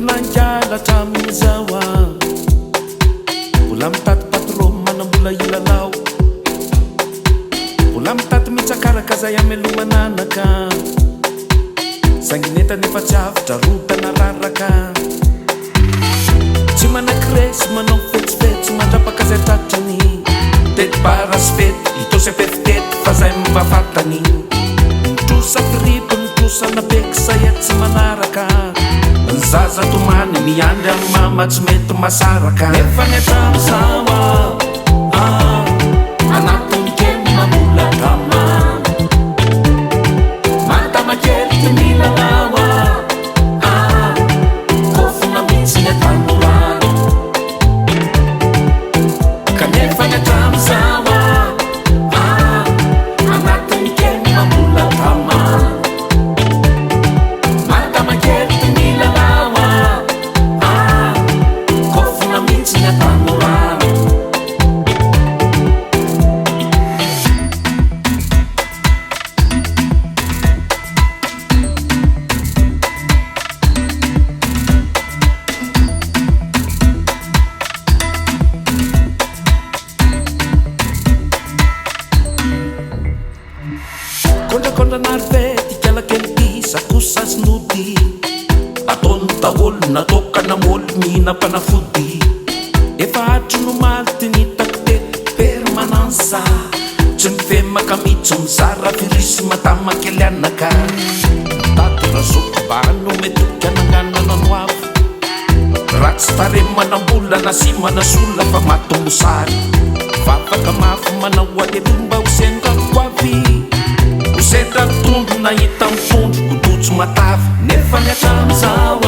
nangalatra amin'izao a mbola mitady patron manambola ilalao mbola mitady mitsakaraka zay amelomananaka sangineta nefa tsy avitra rotana raraka tsy manakresy manao fetsifetsy mandrapaka zay tratrany tety parasfety itosy apefitety fa zay mba fatany mitrosa fripo mitrosa nabeky saya tsy manaraka zaza tomany miandry amy mama tsy mety masaraka nefa netramozawa anatony kemy mambola tama matamakely ty milalawa kofona mitsy netranorano kanefa netramozawa anatony kemy mambola tama matamakely ty milalawa kofona mitsy netranorano kondrakondrana arvety kialakely sakosa snody ataony daholo natokana moly mihina mpanafody efa atry no maly ty nitako tety permanansa tsy mifemaka mitsy mizara firisy matamakely anaka tatora zoko bano metoky ananganana no avo ratsy tare manambola na sy manasola fa matombosary vavaka mafy manao alelomba hosendako avy hosendra tondro nahita mitondro kodojo matavy nefa miatramizawa